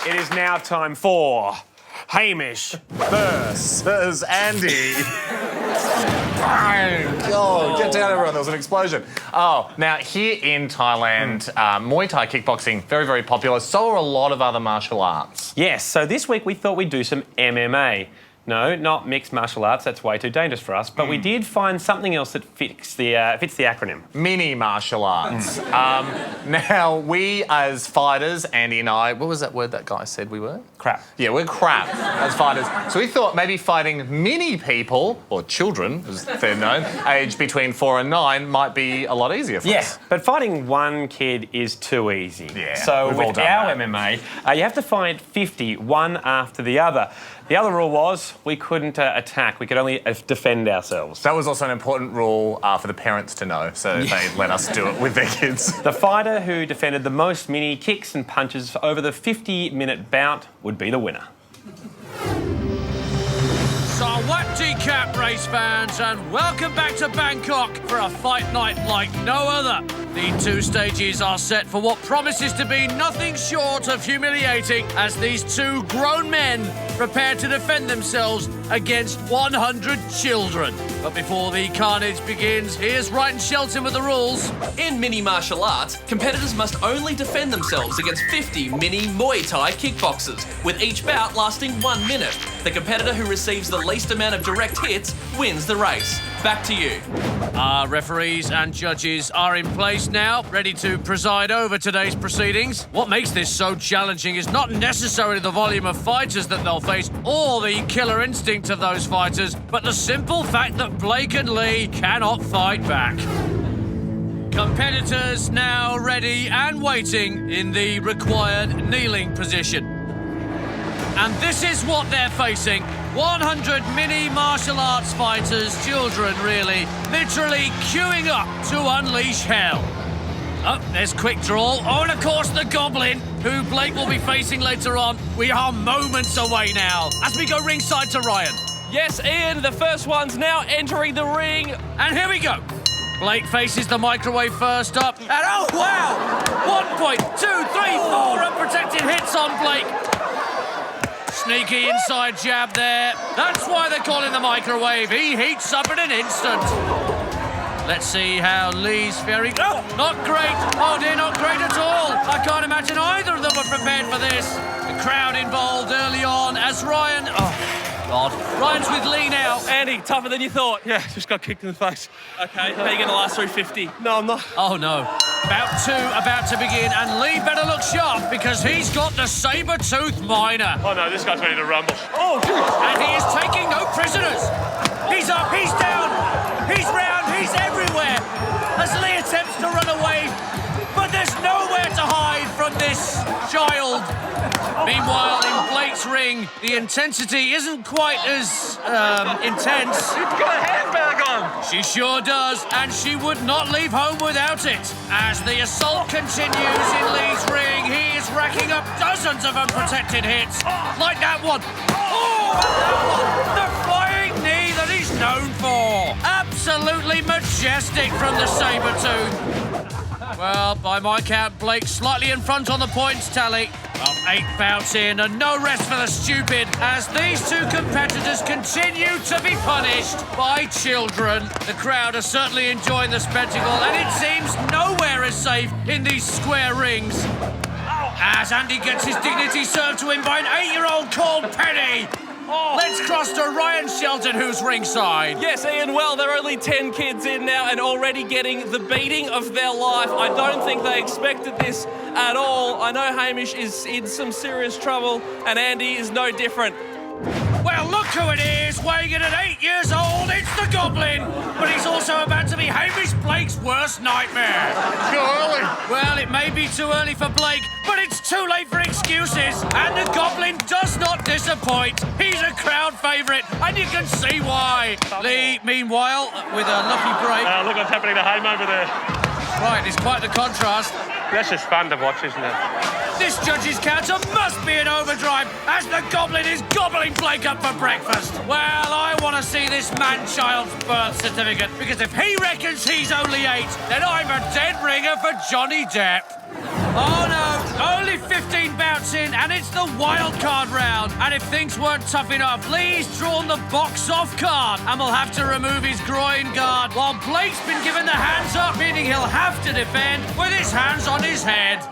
It is now time for Hamish versus Andy. Oh, get down, everyone. There was an explosion. Oh, now here in Thailand, Muay Thai kickboxing, very, very popular. So are a lot of other martial arts. Yes, so this week we thought we'd do some MMA. No, not mixed martial arts. That's way too dangerous for us. But we did find something else that fits the acronym. Mini martial arts. Now, we as fighters, Andy and I, what was that word that guy said we were? Crap. Yeah, we're crap as fighters. So we thought maybe fighting mini people, or children, as they're known, aged between 4 and 9, might be a lot easier for us. But fighting one kid is too easy. Yeah, so we've all with done our that. MMA, you have to fight 50, one after the other. The other rule was we couldn't attack. We could only defend ourselves. That was also an important rule for the parents to know, so they let us do it with their kids. The fighter who defended the most mini kicks and punches over the 50-minute bout would be the winner. Sawat Cap race fans, and welcome back to Bangkok for a fight night like no other. The two stages are set for what promises to be nothing short of humiliating as these two grown men prepare to defend themselves against 100 children. But before the carnage begins, here's Ryan Shelton with the rules. In mini martial arts, competitors must only defend themselves against 50 mini Muay Thai kickboxers, with each bout lasting 1 minute. The competitor who receives the least amount of direct hits wins the race. Back to you. Our referees and judges are in place now, ready to preside over today's proceedings. What makes this so challenging is not necessarily the volume of fighters that they'll face or the killer instinct of those fighters, but the simple fact that Blake and Lee cannot fight back. Competitors now ready and waiting in the required kneeling position. And this is what they're facing. 100 mini martial arts fighters, children really, literally queuing up to unleash hell. Oh, there's quick draw. Oh, and of course the Goblin, who Blake will be facing later on. We are moments away now as we go ringside to Ryan. Yes, Ian, the first one's now entering the ring. And here we go. Blake faces the microwave first up. And oh, wow! 1, 2, 3, 4 unprotected hits on Blake. Sneaky inside jab there. That's why they call him the microwave. He heats up in an instant. Let's see how Lee's faring. Oh, not great. Oh dear, not great at all. I can't imagine either of them were prepared for this. The crowd involved early on as Ryan... Oh, God. Ryan's with Lee now. Andy, tougher than you thought. Yeah, just got kicked in the face. Okay, how are you going to last through 50? No, I'm not. Oh, no. Bout 2 about to begin, and Lee better look sharp because he's got the saber-tooth miner. Oh, no, this guy's ready to rumble. Oh, and he is taking no prisoners. He's up, he's down, he's round, he's everywhere. As Lee attempts to run away, but there's nowhere to hide from this child. Meanwhile, in Blake's ring, the intensity isn't quite as intense. She's got a handbag on. She sure does, and she would not leave home without it. As the assault continues in Lee's ring, he is racking up dozens of unprotected hits. Like that one. Oh, and that one. The flying knee that he's known for. Absolutely majestic from the saber-tooth. Well, by my count, Blake slightly in front on the points tally. Well, 8 bouts in and no rest for the stupid as these two competitors continue to be punished by children. The crowd are certainly enjoying the spectacle and it seems nowhere is safe in these square rings. As Andy gets his dignity served to him by an 8-year-old called Penny. Let's cross to Ryan Shelton, who's ringside. Yes, Ian, well, they're only 10 kids in now and already getting the beating of their life. I don't think they expected this at all. I know Hamish is in some serious trouble and Andy is no different. Well, look who it is, weighing in at 8 years old. It's the Goblin, but he's also about to be Hamish Blake's worst nightmare. Too early. Well, it may be too early for Blake, but it's too late for excuses. And the Goblin does not disappoint. He's a crowd favourite, and you can see why. Lee, meanwhile, with a lucky break. Look what's happening to home over there. Right, it's quite the contrast. That's just fun to watch, isn't it? This judge's counter must be in overdrive as the Goblin is gobbling Blake up for breakfast. Well, I want to see this man-child's birth certificate because if he reckons he's only 8, then I'm a dead ringer for Johnny Depp. Oh, no. Only 15 bouts in, and it's the wild card round. And if things weren't tough enough, Lee's drawn the box off card and will have to remove his groin guard, while Blake's been given the hands up, meaning he'll have to defend with his hands on his head.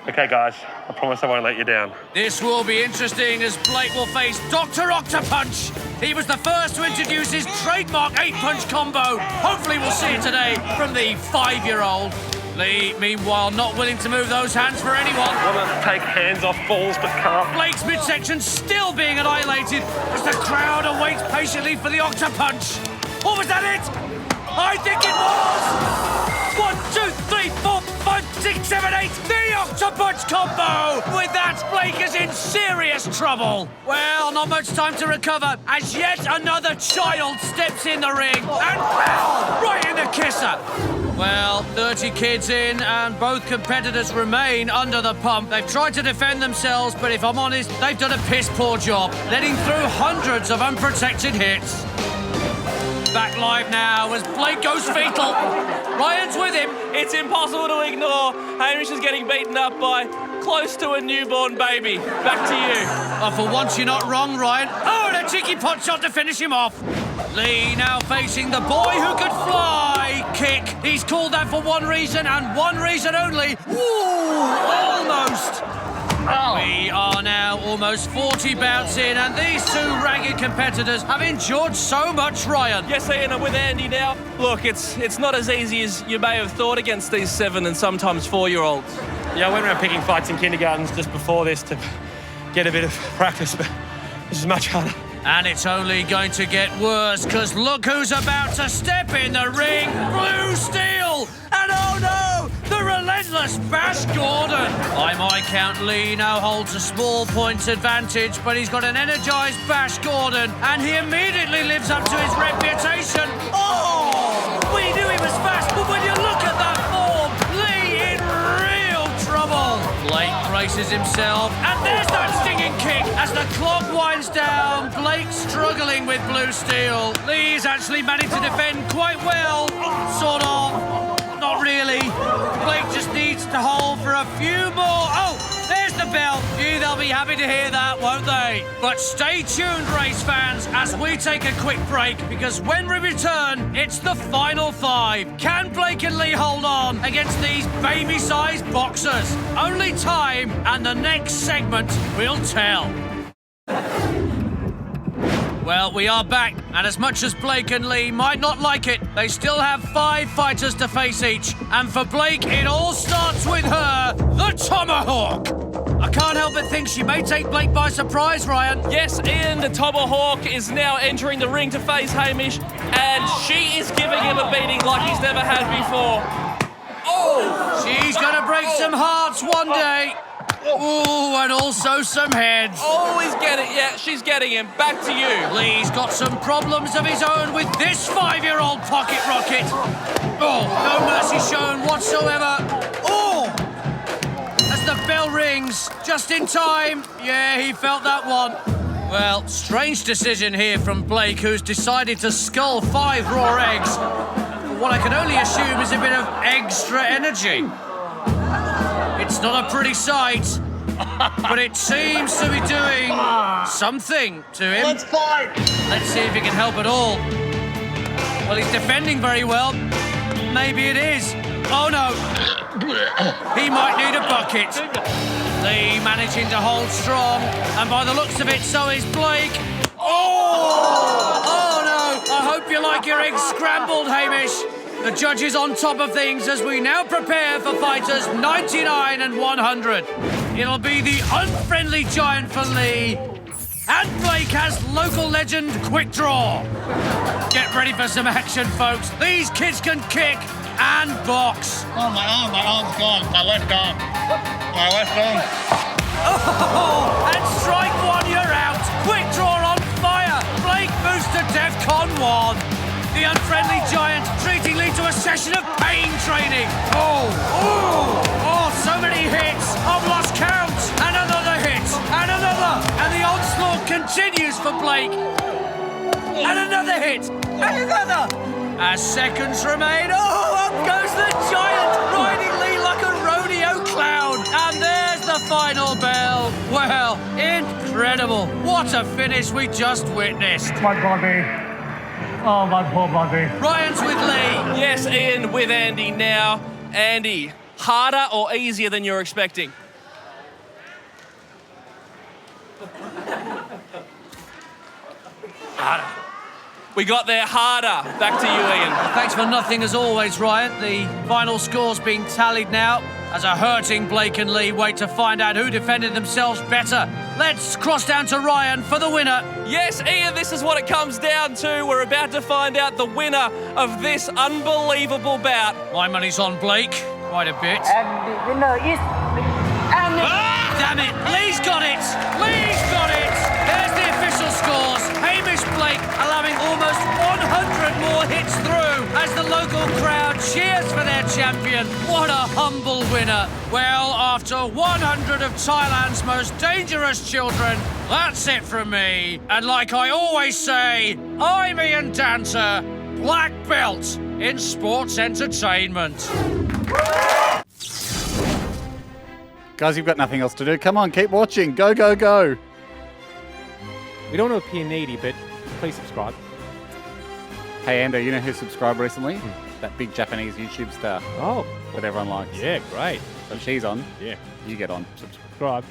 Okay, guys, I promise I won't let you down. This will be interesting as Blake will face Dr. Octopunch. He was the first to introduce his trademark 8-punch combo. Hopefully we'll see it today from the 5-year-old. Lee, meanwhile, not willing to move those hands for anyone. I want to take hands off balls, but can't. Blake's midsection still being annihilated as the crowd awaits patiently for the Octopunch. Or was that it? I think it was! 1, 2, 3, 4, 5, 6, 7, 8. The Octopunch combo! With that, Blake is in serious trouble. Well, not much time to recover as yet another child steps in the ring and pow! Right in the kisser. Well, 30 kids in and both competitors remain under the pump. They've tried to defend themselves, but if I'm honest, they've done a piss-poor job, letting through hundreds of unprotected hits. Back live now as Blake goes fetal. Ryan's with him. It's impossible to ignore. Hamish is getting beaten up by close to a newborn baby. Back to you. Oh, for once you're not wrong, Ryan. Oh, and a cheeky pot shot to finish him off. Lee now facing the boy who could fly kick. He's called that for one reason and one reason only. Ooh, almost. We are now almost 40 bouts in, and these two ragged competitors have endured so much, Ryan. Yes, Ian, I'm with Andy now. Look, it's not as easy as you may have thought against these 7 and sometimes 4-year-olds. Yeah, I went around picking fights in kindergartens just before this to get a bit of practice, but this is much harder. And it's only going to get worse, because look who's about to step in the ring. Blue Steel! And oh no, the relentless Bash Gordon. By my count, Lee now holds a small points advantage, but he's got an energized Bash Gordon, and he immediately lives up to his reputation. Oh! We knew he was fast, but when you look at that form, Lee in real trouble. Blake braces himself, and there's that stinging kick as the clock winds down. Blake struggling with Blue Steel. Lee's actually managed to defend quite well, sort of. Not really. Blake just needs to hold for a few more. Oh, there's the bell. Gee, they'll be happy to hear that, won't they? But stay tuned, race fans, as we take a quick break, because when we return, it's the final 5. Can Blake and Lee hold on against these baby-sized boxers? Only time and the next segment will tell. Well, we are back, and as much as Blake and Lee might not like it, they still have 5 fighters to face each. And for Blake, it all starts with her, the Tomahawk. I can't help but think she may take Blake by surprise, Ryan. Yes, Ian, the Tomahawk is now entering the ring to face Hamish, and she is giving him a beating like he's never had before. Oh! She's gonna break some hearts one day. Ooh, and also some heads. Oh, he's getting, yeah, she's getting him. Back to you. Lee's got some problems of his own with this 5-year-old pocket rocket. Oh, no mercy shown whatsoever. Oh! As the bell rings, just in time. Yeah, he felt that one. Well, strange decision here from Blake, who's decided to skull 5 raw eggs. What I can only assume is a bit of extra energy. It's not a pretty sight, but it seems to be doing something to him. Let's fight! Let's see if he can help at all. Well, he's defending very well. Maybe it is. Oh, no. He might need a bucket. Lee managing to hold strong, and by the looks of it, so is Blake. Oh! Oh, no. I hope you like your eggs scrambled, Hamish. The judges on top of things as we now prepare for fighters 99 and 100. It'll be the unfriendly giant for Lee. And Blake has local legend Quick Draw. Get ready for some action, folks. These kids can kick and box. Oh, my arm's gone. My left arm. My left arm. Oh, and strike 1, you're out. Quick Draw on fire. Blake moves to DEFCON 1. The unfriendly giant treating Lee to a session of pain training. Oh, so many hits. I've lost count. And another hit. And another. And the onslaught continues for Blake. And another hit. And another. As seconds remain. Oh, up goes the giant, riding Lee like a rodeo clown. And there's the Incredible. What a finish we just witnessed. My body. Oh, my poor body. Ryan's with Lee. Yes, Ian with Andy now. Andy, harder or easier than you're expecting? We got there harder. Back to you, Ian. Thanks for nothing as always, Ryan. The final score's being tallied now as a hurting Blake and Lee wait to find out who defended themselves better. Let's cross down to Ryan for the winner. Yes, Ian, this is what it comes down to. We're about to find out the winner of this unbelievable bout. My money's on Blake. Quite a bit. And the winner is Andy. Damn it! Lee's got it! Lee's got it! There's the official scores. Hamish Blake allowing almost 100 more hits through as the local crowd cheers for their champion. What a humble winner. Well, after 100 of Thailand's most dangerous children, that's it from me. And like I always say, I'm Ian Dancer, black belt in sports entertainment. Guys, you've got nothing else to do. Come on, keep watching. Go, go, go. We don't want to appear needy, but please subscribe. Hey, Andy, you know who subscribed recently? That big Japanese YouTube star Oh, that everyone likes. yeah, great. So she's on. Yeah, You get on. subscribe.